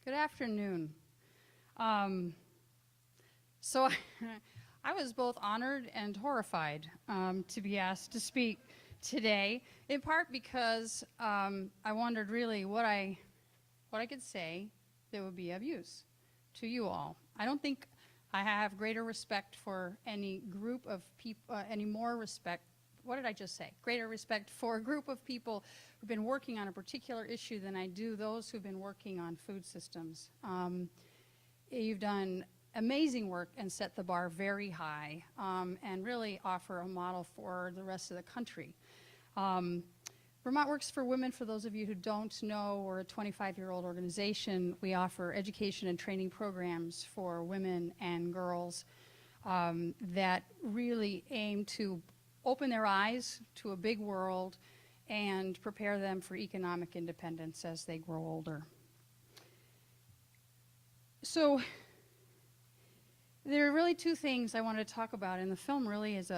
Good afternoon. Um, so I was both honored and horrified to be asked to speak today, in part because I wondered really what I could say that would be of use to you all. I don't think I have greater respect for any group of people, any more respect. What did I just say? Greater respect for a group of people who've been working on a particular issue than I do those who've been working on food systems. You've done amazing work and set the bar very high and really offer a model for the rest of the country. Vermont Works for Women, for those of you who don't know, we're a 25-year-old organization. We offer education and training programs for women and girls that really aim to open their eyes to a big world and prepare them for economic independence as they grow older. So there are really two things I wanted to talk about, and the film really is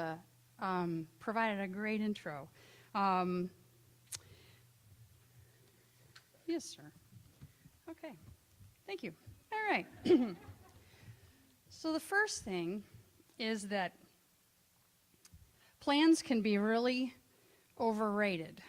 provided a great intro. Yes, sir. Okay. Thank you. All right. So the first thing is that plans can be really overrated.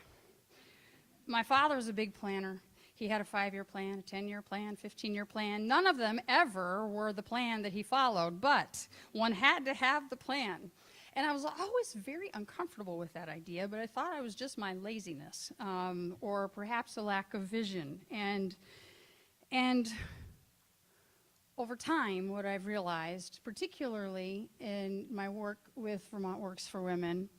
My father was a big planner. He had a 5-year plan, a 10-year plan, 15-year plan. None of them ever were the plan that he followed, but one had to have the plan. And I was always very uncomfortable with that idea, but I thought it was just my laziness or perhaps a lack of vision. And over time, what I've realized, particularly in my work with Vermont Works for Women,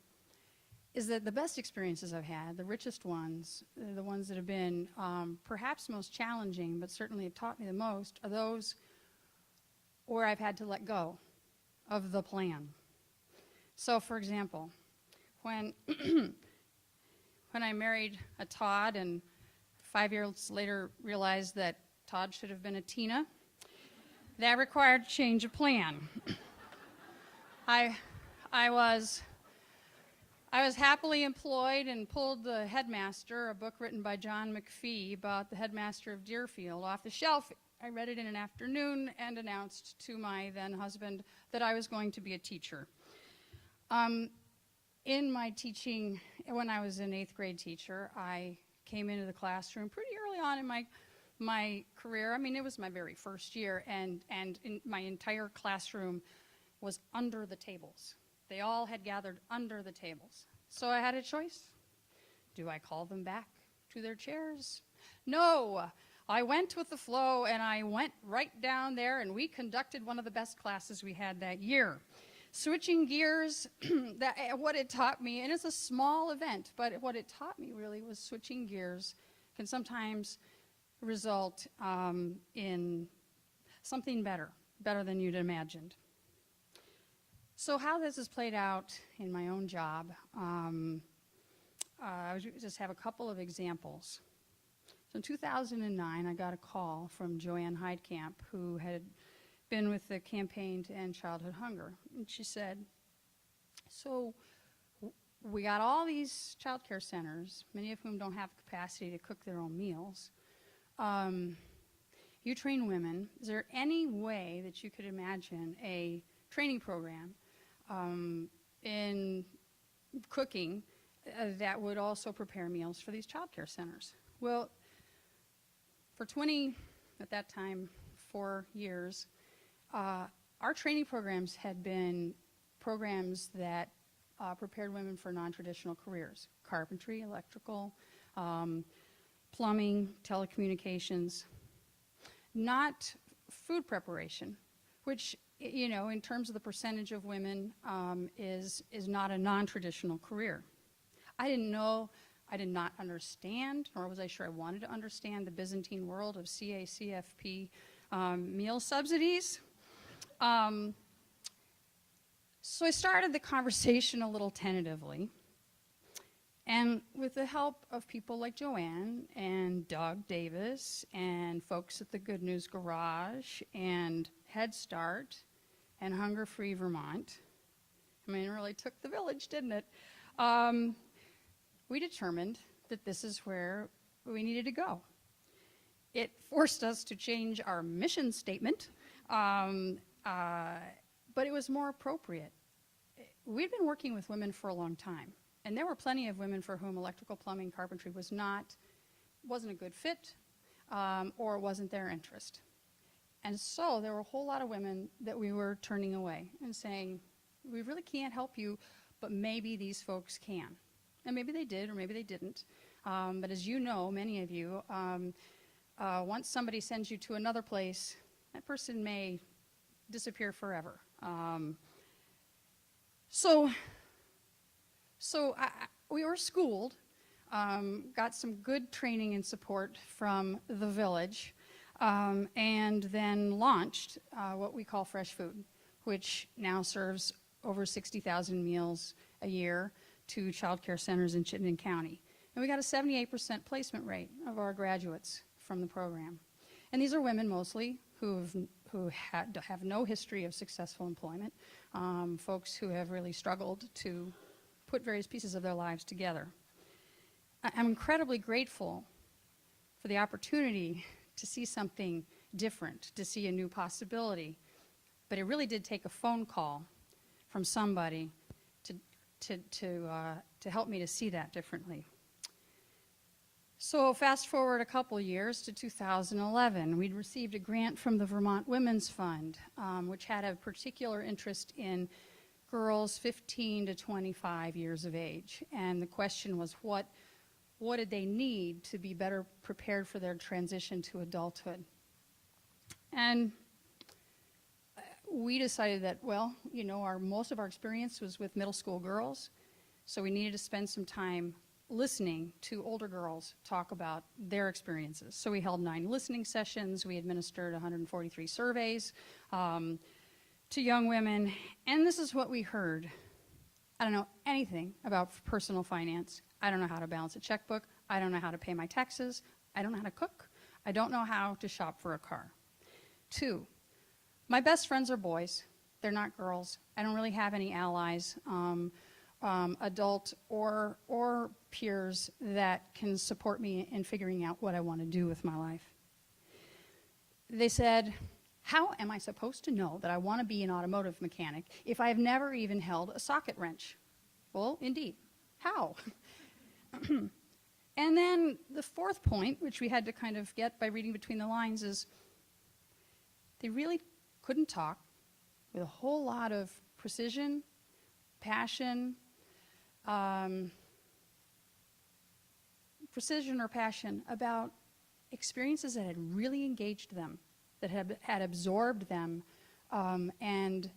is that the best experiences I've had, the richest ones, the ones that have been perhaps most challenging, but certainly have taught me the most, are those where I've had to let go of the plan. So, for example, when I married a Todd and 5 years later realized that Todd should have been a Tina, that required a change of plan. I was happily employed and pulled The Headmaster, a book written by John McPhee about the headmaster of Deerfield, off the shelf. I read it in an afternoon and announced to my then husband that I was going to be a teacher. In my teaching, when I was an 8th grade teacher, I came into the classroom pretty early on in my career. I mean, it was my very first year, and my entire classroom was under the tables. They all had gathered under the tables. So I had a choice. Do I call them back to their chairs? No. I went with the flow, and I went right down there, and we conducted one of the best classes we had that year. Switching gears, what it taught me, and it's a small event, but what it taught me really was switching gears can sometimes result in something better than you'd imagined. So how this has played out in my own job, I just have a couple of examples. So in 2009, I got a call from Joanne Heidkamp, who had been with the Campaign to End Childhood Hunger. And she said, so we got all these child care centers, many of whom don't have the capacity to cook their own meals. You train women. Is there any way that you could imagine a training program in cooking that would also prepare meals for these child care centers? Well, for 20, at that time, 4 years, our training programs had been programs that prepared women for non-traditional careers: carpentry, electrical, plumbing, telecommunications, not food preparation, which, you know, in terms of the percentage of women, is not a non-traditional career. I didn't know, I did not understand, nor was I sure I wanted to understand the Byzantine world of CACFP meal subsidies. So I started the conversation a little tentatively, and with the help of people like Joanne and Doug Davis and folks at the Good News Garage and Head Start and Hunger Free Vermont, I mean, it really took the village, didn't it? We determined that this is where we needed to go. It forced us to change our mission statement, but it was more appropriate. We'd been working with women for a long time, and there were plenty of women for whom electrical, plumbing, carpentry wasn't a good fit, or wasn't their interest. And so there were a whole lot of women that we were turning away and saying, we really can't help you, but maybe these folks can. And maybe they did, or maybe they didn't. But as you know, many of you, once somebody sends you to another place, that person may disappear forever. We were schooled, got some good training and support from the village, and then launched what we call Fresh Food, which now serves over 60,000 meals a year to child care centers in Chittenden County. And we got a 78% placement rate of our graduates from the program. And these are women mostly who have no history of successful employment, folks who have really struggled to put various pieces of their lives together. I'm incredibly grateful for the opportunity to see something different, to see a new possibility. But it really did take a phone call from somebody to help me to see that differently. So fast forward a couple years to 2011, we'd received a grant from the Vermont Women's Fund, which had a particular interest in girls 15 to 25 years of age. And the question was, what did they need to be better prepared for their transition to adulthood? And we decided that, well, you know, most of our experience was with middle school girls, so we needed to spend some time listening to older girls talk about their experiences. So we held 9 listening sessions, we administered 143 surveys to young women, and this is what we heard. I don't know anything about personal finance. I don't know how to balance a checkbook. I don't know how to pay my taxes. I don't know how to cook. I don't know how to shop for a car. 2, my best friends are boys. They're not girls. I don't really have any allies, adult or peers that can support me in figuring out what I want to do with my life. They said, how am I supposed to know that I want to be an automotive mechanic if I've never even held a socket wrench? Well, indeed. How? And then the 4th point, which we had to kind of get by reading between the lines, is they really couldn't talk with a whole lot of precision, passion, about experiences that had really engaged them, that had absorbed them, and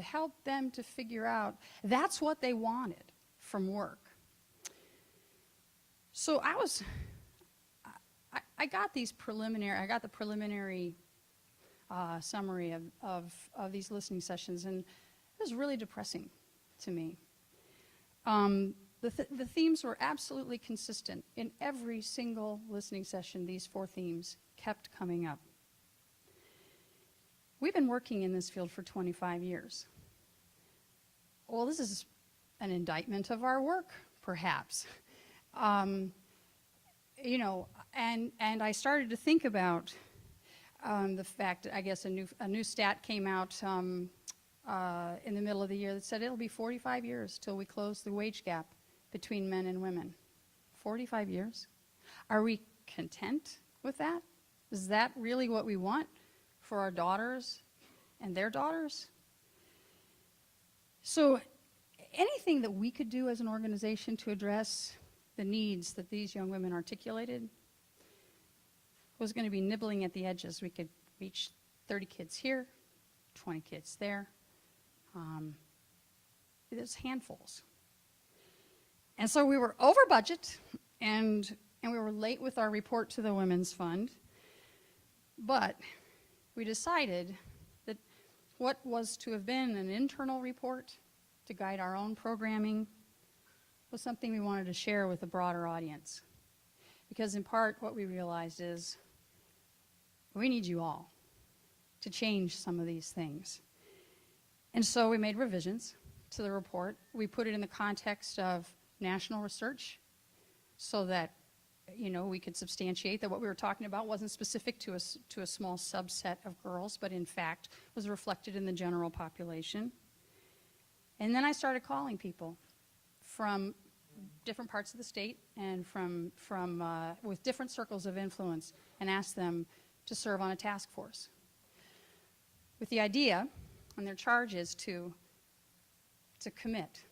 helped them to figure out that's what they wanted from work. So I got the preliminary summary of these listening sessions, and it was really depressing to me. The themes were absolutely consistent. In every single listening session, these 4 themes kept coming up. We've been working in this field for 25 years. Well, this is an indictment of our work, perhaps. You know, and I started to think about the fact that I guess a new stat came out in the middle of the year that said it'll be 45 years till we close the wage gap between men and women. 45 years? Are we content with that? Is that really what we want for our daughters and their daughters? So anything that we could do as an organization to address the needs that these young women articulated was going to be nibbling at the edges. We could reach 30 kids here, 20 kids there. There's handfuls. And so we were over budget, and we were late with our report to the Women's Fund. But we decided that what was to have been an internal report to guide our own programming was something we wanted to share with a broader audience. Because in part, what we realized is we need you all to change some of these things. And so we made revisions to the report. We put it in the context of national research so that we could substantiate that what we were talking about wasn't specific to a small subset of girls, but in fact was reflected in the general population. And then I started calling people from different parts of the state and with different circles of influence and asked them to serve on a task force with the idea, and their charge is to commit.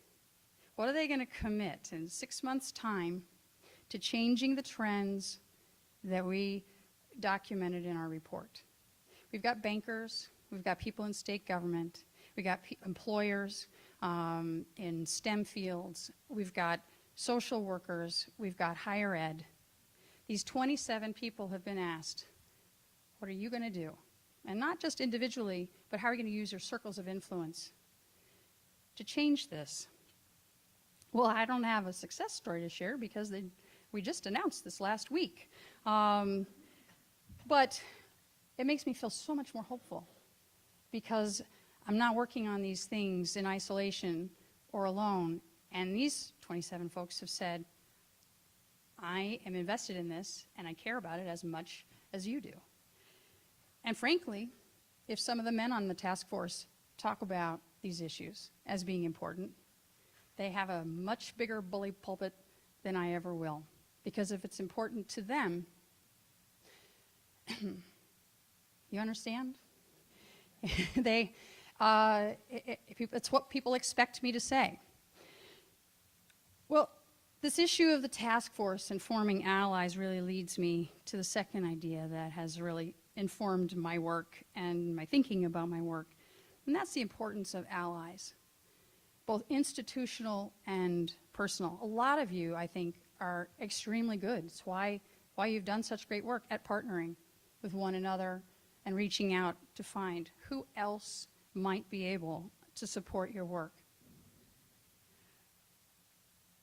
What are they going to commit in 6 months' time to changing the trends that we documented in our report? We've got bankers, we've got people in state government, we've got employers in STEM fields, we've got social workers, we've got higher ed. These 27 people have been asked, what are you going to do? And not just individually, but how are you going to use your circles of influence to change this? Well, I don't have a success story to share because we just announced this last week. But it makes me feel so much more hopeful because I'm not working on these things in isolation or alone. And these 27 folks have said, I am invested in this and I care about it as much as you do. And frankly, if some of the men on the task force talk about these issues as being important, they have a much bigger bully pulpit than I ever will. Because if it's important to them, you understand? It's what people expect me to say. Well, this issue of the task force and forming allies really leads me to the second idea that has really informed my work and my thinking about my work, and that's the importance of allies, both institutional and personal. A lot of you, I think, are extremely good. It's why you've done such great work at partnering with one another and reaching out to find who else might be able to support your work.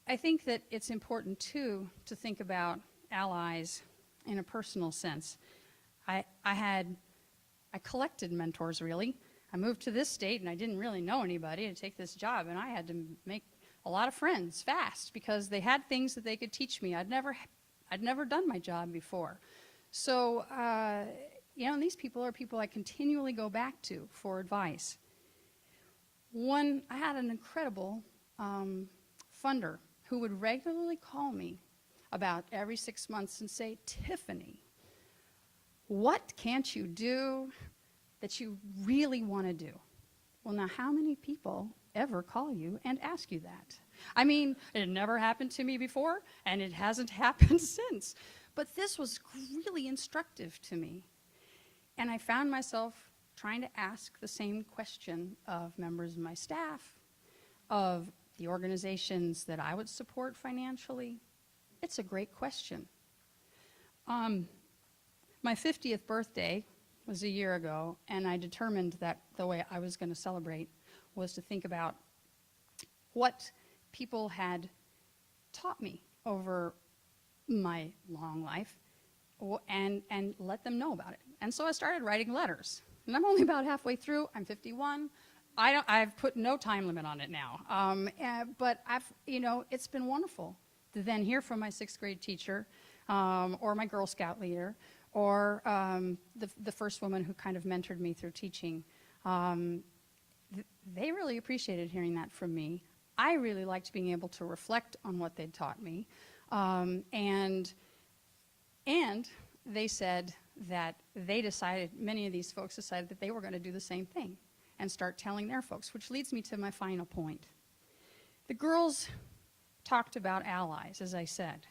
I think that it's important, too, to think about allies in a personal sense. I collected mentors, really. I moved to this state, and I didn't really know anybody to take this job, and I had to make a lot of friends fast because they had things that they could teach me. I'd never done my job before. So, these people are people I continually go back to for advice. I had an incredible funder who would regularly call me about every 6 months and say, Tiffany, what can't you do that you really want to do? Well, now, how many people ever call you and ask you that? I mean, it never happened to me before, and it hasn't happened since. But this was really instructive to me. And I found myself trying to ask the same question of members of my staff, of the organizations that I would support financially. It's a great question. My 50th birthday was a year ago, and I determined that the way I was going to celebrate was to think about what people had taught me over my long life and let them know about it. And so I started writing letters. And I'm only about halfway through. I'm 51. I've put no time limit on it now. But it's been wonderful to then hear from my 6th grade teacher or my Girl Scout leader or the first woman who kind of mentored me through teaching. They really appreciated hearing that from me. I really liked being able to reflect on what they'd taught me. And they said that many of these folks decided that they were going to do the same thing and start telling their folks, which leads me to my final point. The girls talked about allies, as I said.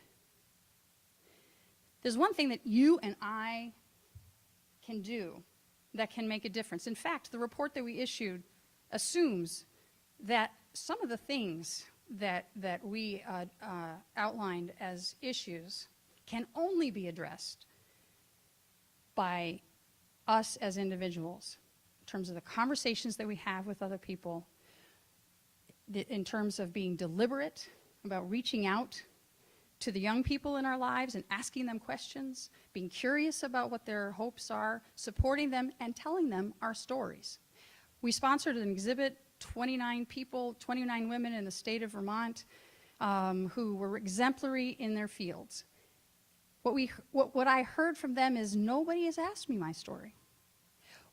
There's one thing that you and I can do that can make a difference. In fact, the report that we issued assumes that some of the things that we outlined as issues can only be addressed by us as individuals, in terms of the conversations that we have with other people, in terms of being deliberate about reaching out to the young people in our lives and asking them questions, being curious about what their hopes are, supporting them, and telling them our stories. We sponsored an exhibit, 29 women in the state of Vermont who were exemplary in their fields. what I heard from them is nobody has asked me my story.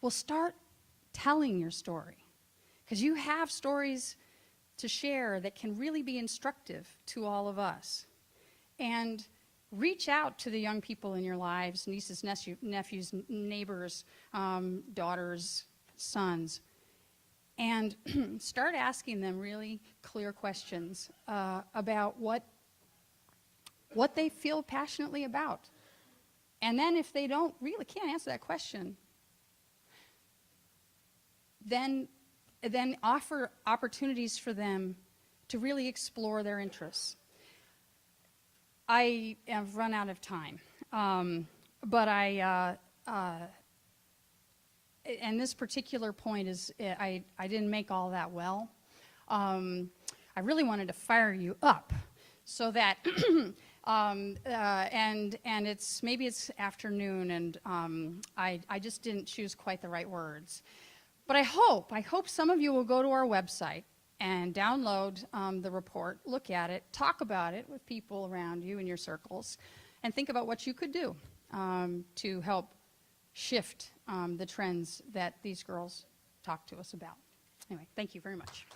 Well, start telling your story, because you have stories to share that can really be instructive to all of us. And reach out to the young people in your lives, nieces, nephews, neighbors, daughters, sons, and start asking them really clear questions about what they feel passionately about. And then if they can't answer that question, then offer opportunities for them to really explore their interests. I have run out of time, but and this particular point is, I didn't make all that well. I really wanted to fire you up so that, and maybe it's afternoon, and I just didn't choose quite the right words. But I hope some of you will go to our website and download the report, look at it, talk about it with people around you in your circles, and think about what you could do to help shift the trends that these girls talk to us about. Anyway, thank you very much.